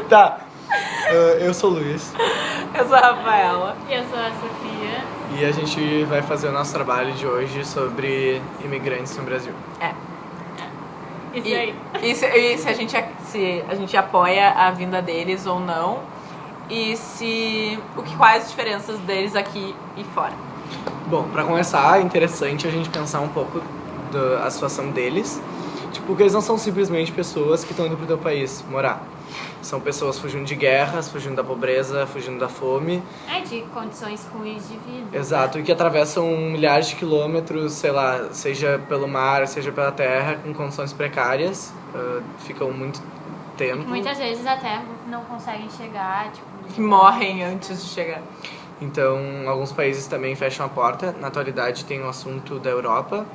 Tá. Eu sou o Luiz. Eu sou a Rafaela. E eu sou a Sofia. E a gente vai fazer o nosso trabalho de hoje sobre imigrantes no Brasil. Isso aí. E se a gente apoia a vinda deles ou não. E quais as diferenças deles aqui e fora. Bom, pra começar, é interessante a gente pensar um pouco da situação deles. Tipo, que eles não são simplesmente pessoas que estão indo pro teu país morar. São pessoas fugindo de guerras, fugindo da pobreza, fugindo da fome. De condições ruins de vida. Exato, e que atravessam milhares de quilômetros, sei lá, seja pelo mar, seja pela terra, com condições precárias. Ficam muito tempo. Muitas vezes até não conseguem chegar, Que morrem antes de chegar. Então, alguns países também fecham a porta. Na atualidade tem o assunto da Europa,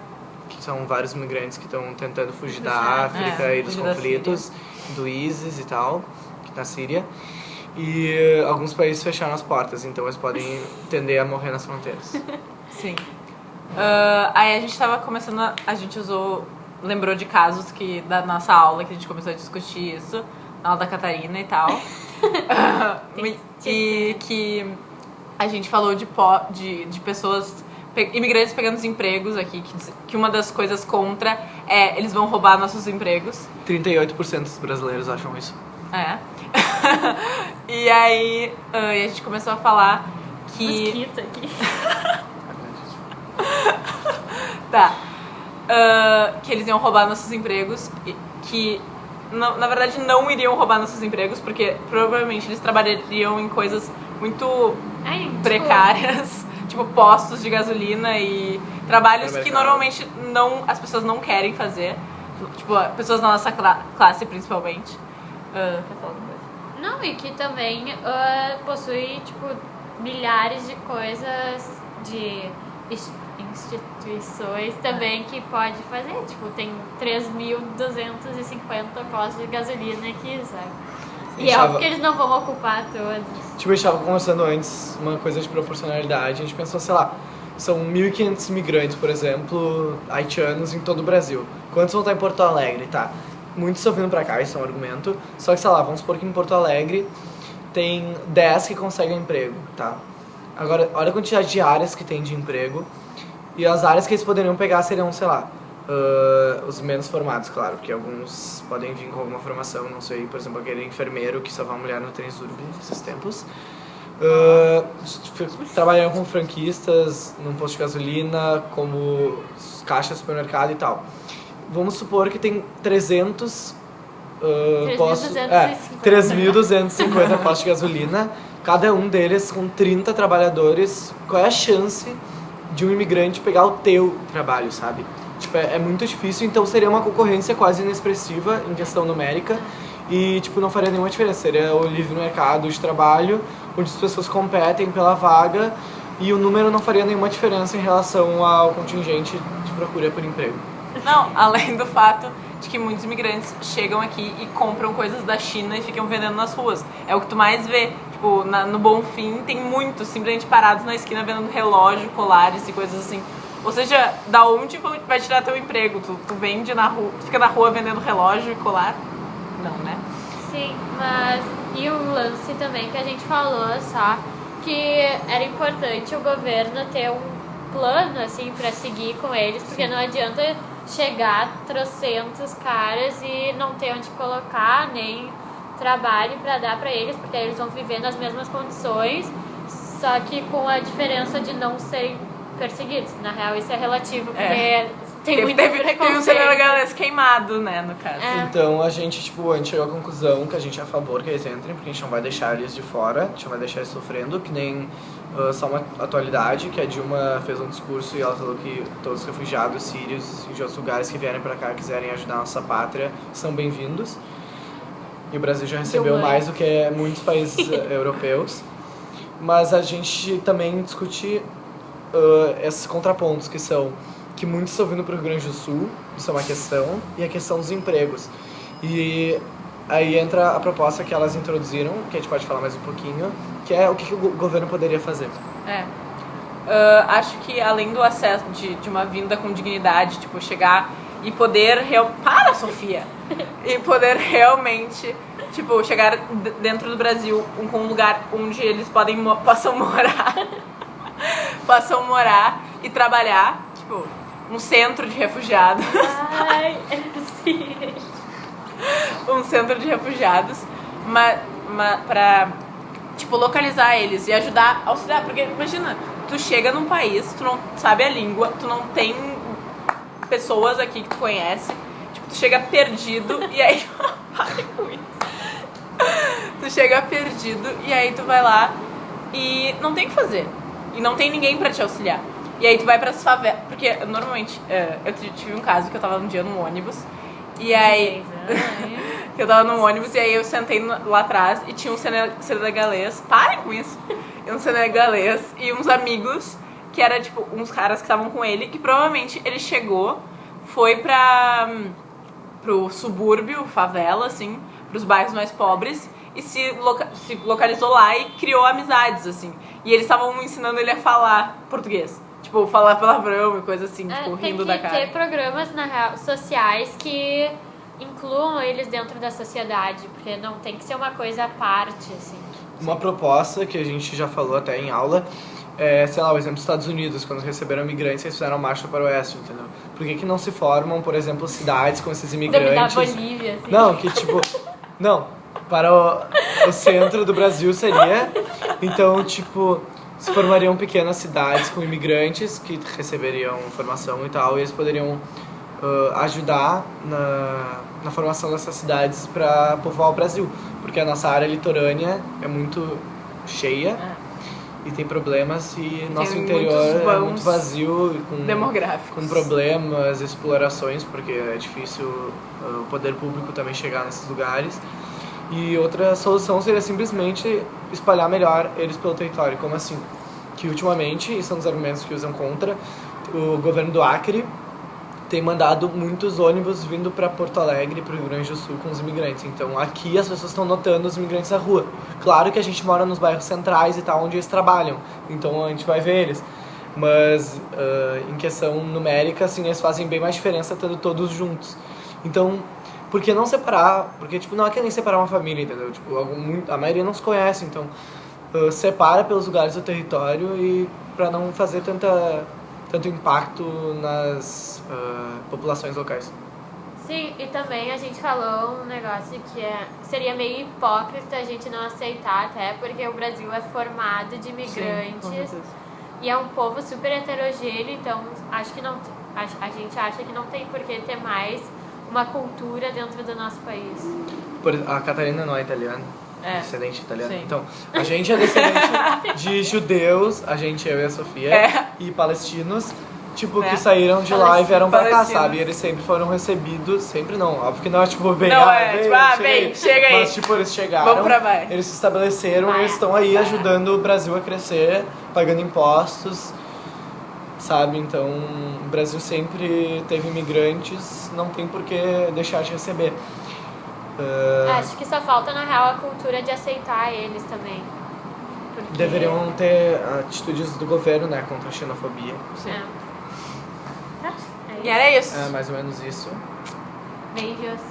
que são vários imigrantes que estão tentando fugir da África e dos conflitos, do ISIS e tal, na Síria. E alguns países fecharam as portas, então eles podem tender a morrer nas fronteiras. Sim. Aí a gente tava começando, lembrou de casos da nossa aula, que a gente começou a discutir isso, na aula da Catarina e tal. E que a gente falou de pessoas, imigrantes pegando os empregos aqui, que uma das coisas contra é eles vão roubar nossos empregos. 38% dos brasileiros acham isso. E aí a gente começou a falar que... Mosquito aqui. Tá. Que eles iam roubar nossos empregos, que na verdade não iriam roubar nossos empregos, porque provavelmente eles trabalhariam em coisas muito precárias, tipo postos de gasolina e trabalhos que normalmente as pessoas não querem fazer, tipo pessoas da nossa classe principalmente. Quer falar alguma coisa? Não, e que também possui, tipo, milhares de coisas, de instituições também que pode fazer. Tipo, tem 3.250 postos de gasolina aqui, sabe? E é óbvio que eles não vão ocupar todos. Tipo, a gente estava conversando antes, uma coisa de proporcionalidade. A gente pensou, sei lá, são 1.500 imigrantes, por exemplo, haitianos em todo o Brasil. Quantos vão estar em Porto Alegre, tá? Muitos estão vindo pra cá, isso é um argumento. Só que, sei lá, vamos supor que em Porto Alegre tem 10 que conseguem emprego, tá? Agora, olha a quantidade de áreas que tem de emprego. E as áreas que eles poderiam pegar seriam, sei lá, os menos formados, claro. Porque alguns podem vir com alguma formação, não sei. Por exemplo, aquele enfermeiro que salvou uma mulher no Transurb nesses tempos. Trabalhando como franquistas num posto de gasolina, como caixa de supermercado e tal. Vamos supor que tem 300 postos, 3.250 postos de gasolina, cada um deles com 30 trabalhadores. Qual é a chance de um imigrante pegar o teu trabalho, sabe? Tipo, é muito difícil, então seria uma concorrência quase inexpressiva em questão numérica e, tipo, não faria nenhuma diferença. Seria o livre mercado de trabalho, onde as pessoas competem pela vaga e o número não faria nenhuma diferença em relação ao contingente de procura por emprego. Não, além do fato de que muitos imigrantes chegam aqui e compram coisas da China e ficam vendendo nas ruas. É o que tu mais vê. Tipo, no Bonfim tem muitos simplesmente parados na esquina vendendo relógio, colares e coisas assim. Ou seja, da onde vai tirar teu emprego? Tu vende na rua, tu fica na rua vendendo relógio e colar? Não, né? Sim, mas e um lance também que a gente falou, só que era importante o governo ter um plano, assim, pra seguir com eles, porque não adianta chegar trocentos caras e não ter onde colocar, nem trabalho pra dar pra eles, porque eles vão viver nas mesmas condições, só que com a diferença de não serem perseguidos. Na real, isso é relativo, porque tem muito preconceito. Teve um senegalês queimado, né, no caso. Então a gente chegou à conclusão que a gente é a favor que eles entrem, porque a gente não vai deixar eles de fora, a gente não vai deixar eles sofrendo, que nem só uma atualidade, que a Dilma fez um discurso e ela falou que todos os refugiados sírios e de outros lugares que vierem pra cá quiserem ajudar a nossa pátria são bem-vindos. E o Brasil já recebeu mais do que muitos países europeus. Mas a gente também discute esses contrapontos que muitos estão vindo para o Rio Grande do Sul, isso é uma questão, e a questão dos empregos. E aí entra a proposta que elas introduziram, que a gente pode falar mais um pouquinho, que é o que o governo poderia fazer. Acho que além do acesso de uma vinda com dignidade, tipo, chegar e poder... Para, Sofia! E poder realmente tipo, chegar dentro do Brasil com um lugar onde eles possam morar. Possam morar e trabalhar, tipo, um centro de refugiados. Ai, sim. Um centro de refugiados, pra, tipo, localizar eles e ajudar, auxiliar. Porque, imagina, tu chega num país, tu não sabe a língua, tu não tem pessoas aqui que tu conhece, tipo, tu chega perdido e aí... Pare com isso. Tu chega perdido e aí tu vai lá e não tem o que fazer. E não tem ninguém pra te auxiliar. E aí tu vai pras favelas. Porque, normalmente, eu tive um caso que eu tava um dia no ônibus. E aí... eu tava no ônibus e aí eu sentei lá atrás e tinha um senegalês. Parem com isso! Um senegalês e uns amigos que era, tipo, uns caras que estavam com ele. Que provavelmente ele chegou, foi pro subúrbio, favela, assim, pros bairros mais pobres. E se localizou lá e criou amizades, assim. E eles estavam ensinando ele a falar português. Tipo, falar palavrão e coisa assim, tipo, rindo da cara. Tem que ter programas sociais que incluam eles dentro da sociedade, porque não tem que ser uma coisa à parte, assim. Uma proposta que a gente já falou até em aula é, sei lá, o exemplo dos Estados Unidos, quando receberam imigrantes, eles fizeram a marcha para o oeste, entendeu? Por que não se formam, por exemplo, cidades com esses imigrantes? Da Bolívia, assim. Não, que tipo... Não, para o centro do Brasil seria. Então, tipo, se formariam pequenas cidades com imigrantes que receberiam formação e tal, e eles poderiam ajudar na formação dessas cidades para povoar o Brasil. Porque a nossa área litorânea é muito cheia e tem problemas, e nosso interior é muito vazio, com problemas, explorações, porque é difícil o poder público também chegar nesses lugares. E outra solução seria simplesmente espalhar melhor eles pelo território. Como assim? Que ultimamente, e são os argumentos que usam contra, o governo do Acre tem mandado muitos ônibus vindo para Porto Alegre, para o Rio Grande do Sul, com os imigrantes. Então aqui as pessoas estão notando os imigrantes na rua. Claro que a gente mora nos bairros centrais e tal, onde eles trabalham, então a gente vai ver eles. Mas em questão numérica, assim, eles fazem bem mais diferença estando todos juntos. Então, por que não separar? Porque, tipo, não é que nem separar uma família, entendeu? Tipo, a maioria não se conhece, então separa pelos lugares do território, e para não fazer tanto impacto nas populações locais. Sim, e também a gente falou um negócio que seria meio hipócrita a gente não aceitar, até porque o Brasil é formado de imigrantes. Sim, e é um povo super heterogêneo, então acho que não, a gente acha que não tem por que ter mais uma cultura dentro do nosso país. A Catarina não é italiana? Descendente italiano. Sim. Então, a gente é descendente de judeus, eu e a Sofia, e palestinos, tipo, que saíram de lá e vieram pra cá, sabe? E eles sempre foram recebidos, sempre não, óbvio que não é tipo, bem, chega aí. Mas, tipo, eles chegaram, vamos pra baixo. Eles se estabeleceram e eles estão aí ajudando o Brasil a crescer, pagando impostos, sabe? Então, o Brasil sempre teve imigrantes, não tem por que deixar de receber. Acho que só falta, na real, a cultura de aceitar eles também. Porque... deveriam ter atitudes do governo, né, contra a xenofobia. Sim. E era isso. É mais ou menos isso. Beijos.